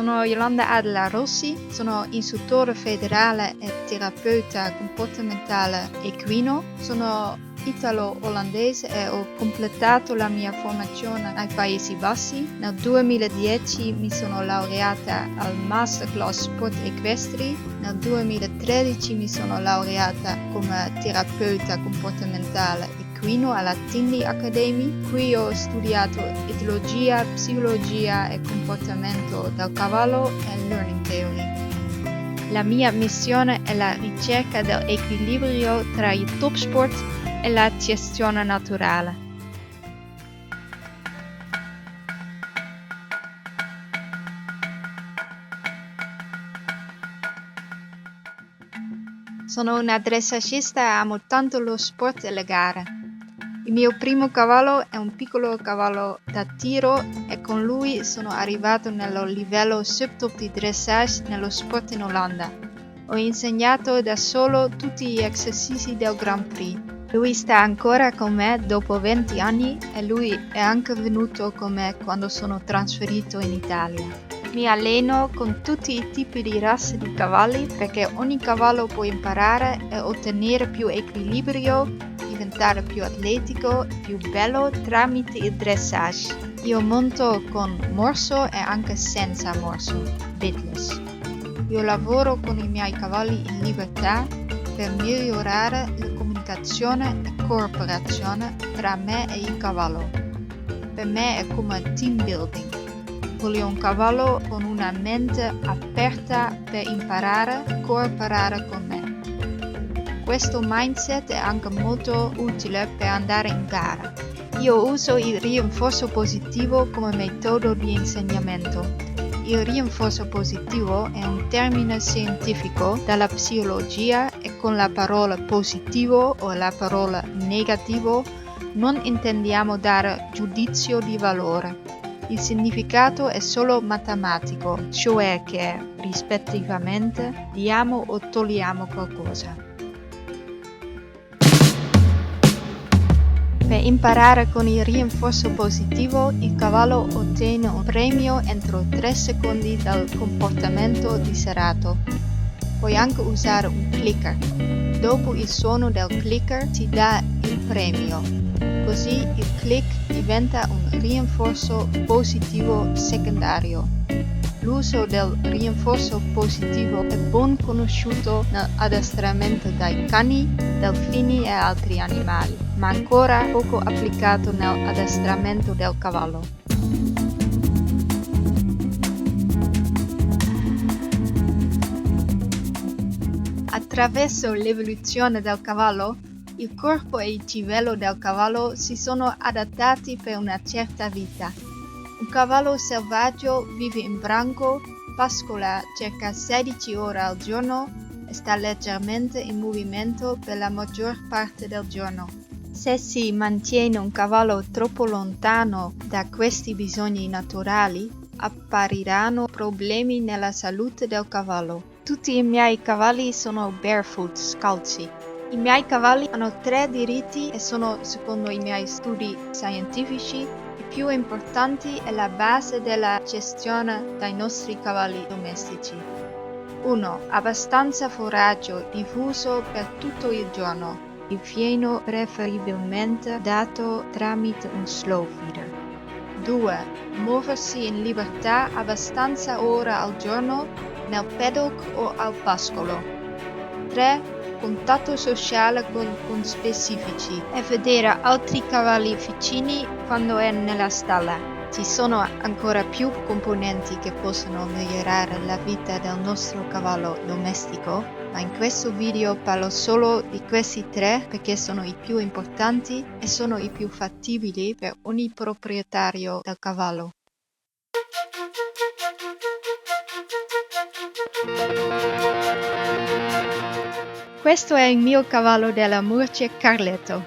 Sono Yolanda Adela Rossi, sono istruttore federale e terapeuta comportamentale equino. Sono italo-olandese e ho completato la mia formazione ai Paesi Bassi. Nel 2010 mi sono laureata al Masterclass Sport Equestri. Nel 2013 mi sono laureata come terapeuta comportamentale equino alla Tinley Academy. Qui ho studiato etologia, psicologia e comportamento del cavallo e learning theory. La mia missione è la ricerca dell'equilibrio tra il topsport e la gestione naturale. Sono una dressagista e amo tanto lo sport e le gare. Il mio primo cavallo è un piccolo cavallo da tiro e con lui sono arrivato nel livello subtop di dressage nello sport in Olanda. Ho insegnato da solo tutti gli esercizi del Grand Prix. Lui sta ancora con me dopo 20 anni e lui è anche venuto con me quando sono trasferito in Italia. Mi alleno con tutti i tipi di razze di cavalli perché ogni cavallo può imparare e ottenere più equilibrio, diventare più atletico e più bello tramite il dressage. Io monto con morso e anche senza morso, bitless. Io lavoro con i miei cavalli in libertà per migliorare la comunicazione e cooperazione tra me e il cavallo. Per me è come team building. Voglio un cavallo con una mente aperta per imparare e cooperare con me. Questo mindset è anche molto utile per andare in gara. Io uso il rinforzo positivo come metodo di insegnamento. Il rinforzo positivo è un termine scientifico dalla psicologia e con la parola positivo o la parola negativo non intendiamo dare giudizio di valore. Il significato è solo matematico, cioè che, rispettivamente, diamo o togliamo qualcosa. Per imparare con il rinforzo positivo, il cavallo ottiene un premio entro 3 secondi dal comportamento dichiarato. Puoi anche usare un clicker. Dopo il suono del clicker ti dà il premio. Così il click diventa un rinforzo positivo secondario. L'uso del rinforzo positivo è ben conosciuto nell'addestramento dai cani, delfini e altri animali, ma ancora poco applicato nell'addestramento del cavallo. Attraverso l'evoluzione del cavallo, il corpo e il cervello del cavallo si sono adattati per una certa vita. Un cavallo selvaggio vive in branco, pascola circa 16 ore al giorno e sta leggermente in movimento per la maggior parte del giorno. Se si mantiene un cavallo troppo lontano da questi bisogni naturali, appariranno problemi nella salute del cavallo. Tutti i miei cavalli sono barefoot, scalzi. I miei cavalli hanno 3 diritti e sono, secondo i miei studi scientifici, i più importanti e la base della gestione dei nostri cavalli domestici. 1. Abbastanza foraggio diffuso per tutto il giorno. Il fieno preferibilmente dato tramite un slow feeder. 2. Muoversi in libertà abbastanza ore al giorno nel paddock o al pascolo. 3. Contatto sociale con specifici e vedere altri cavalli vicini quando è nella stalla. Ci sono ancora più componenti che possono migliorare la vita del nostro cavallo domestico, ma in questo video parlo solo di questi 3 perché sono i più importanti e sono i più fattibili per ogni proprietario del cavallo. Questo è il mio cavallo della Murcia, Carletto.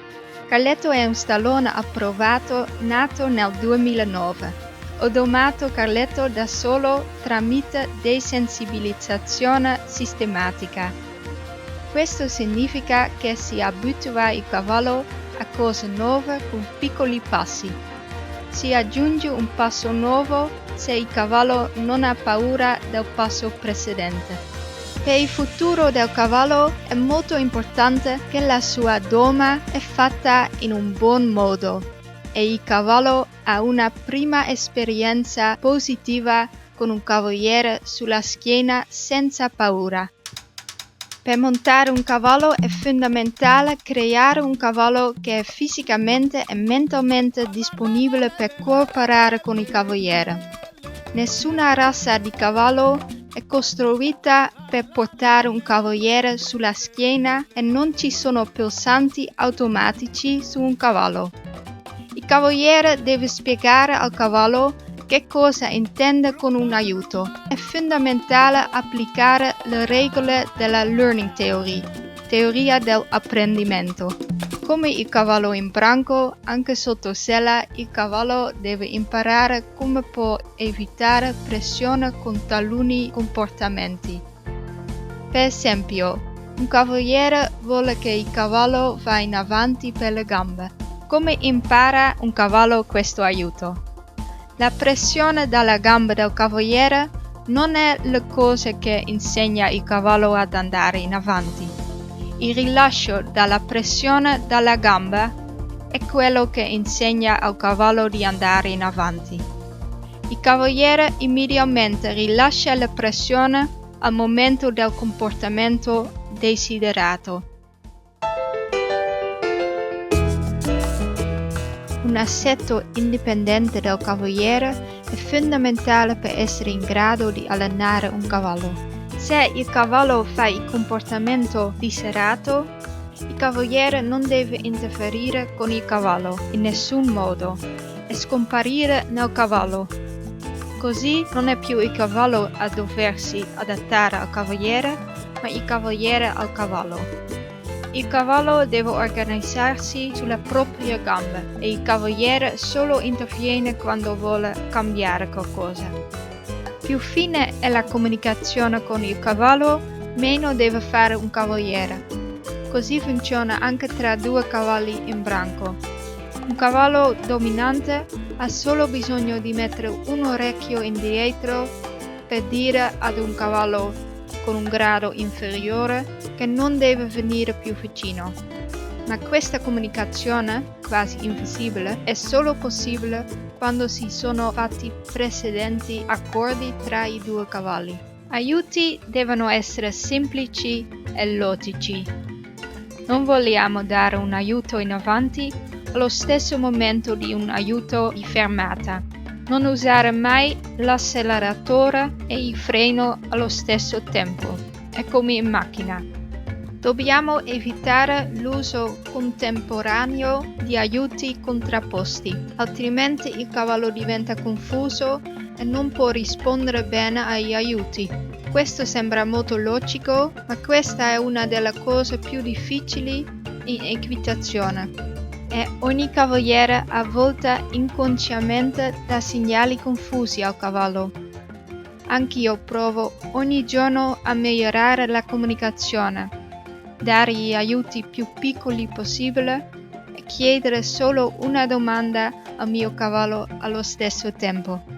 Carletto è un stallone approvato nato nel 2009. Ho domato Carletto da solo tramite desensibilizzazione sistematica. Questo significa che si abitua il cavallo a cose nuove con piccoli passi. Si aggiunge un passo nuovo se il cavallo non ha paura del passo precedente. Per il futuro del cavallo è molto importante che la sua doma è fatta in un buon modo e il cavallo ha una prima esperienza positiva con un cavaliere sulla schiena senza paura. Per montare un cavallo è fondamentale creare un cavallo che è fisicamente e mentalmente disponibile per cooperare con il cavaliere. Nessuna razza di cavallo è costruita per portare un cavaliere sulla schiena e non ci sono pulsanti automatici su un cavallo. Il cavaliere deve spiegare al cavallo che cosa intende con un aiuto. È fondamentale applicare le regole della Learning Theory, teoria dell'apprendimento. Come il cavallo in branco, anche sotto sella il cavallo deve imparare come può evitare pressione con taluni comportamenti. Per esempio, un cavaliere vuole che il cavallo va in avanti per le gambe. Come impara un cavallo questo aiuto? La pressione dalla gamba del cavaliere non è la cosa che insegna il cavallo ad andare in avanti. Il rilascio dalla pressione dalla gamba è quello che insegna al cavallo di andare in avanti. Il cavaliere immediatamente rilascia la pressione al momento del comportamento desiderato. Un assetto indipendente del cavaliere è fondamentale per essere in grado di allenare un cavallo. Se il cavallo fa il comportamento desiderato, il cavaliere non deve interferire con il cavallo in nessun modo e scomparire nel cavallo. Così non è più il cavallo a doversi adattare al cavaliere, ma il cavaliere al cavallo. Il cavallo deve organizzarsi sulle proprie gambe e il cavaliere solo interviene quando vuole cambiare qualcosa. Più fine è la comunicazione con il cavallo, meno deve fare un cavaliere. Così funziona anche tra due cavalli in branco. Un cavallo dominante ha solo bisogno di mettere un orecchio indietro per dire ad un cavallo con un grado inferiore che non deve venire più vicino. Ma questa comunicazione, quasi invisibile, è solo possibile quando si sono fatti precedenti accordi tra i due cavalli. Aiuti devono essere semplici e logici. Non vogliamo dare un aiuto in avanti allo stesso momento di un aiuto di fermata. Non usare mai l'acceleratore e il freno allo stesso tempo. È come in macchina. Dobbiamo evitare l'uso contemporaneo di aiuti contrapposti, altrimenti il cavallo diventa confuso e non può rispondere bene agli aiuti. Questo sembra molto logico, ma questa è una delle cose più difficili in equitazione. E ogni cavaliere a volte inconsciamente dà segnali confusi al cavallo. Anch'io provo ogni giorno a migliorare la comunicazione, dare gli aiuti più piccoli possibile e chiedere solo una domanda al mio cavallo allo stesso tempo.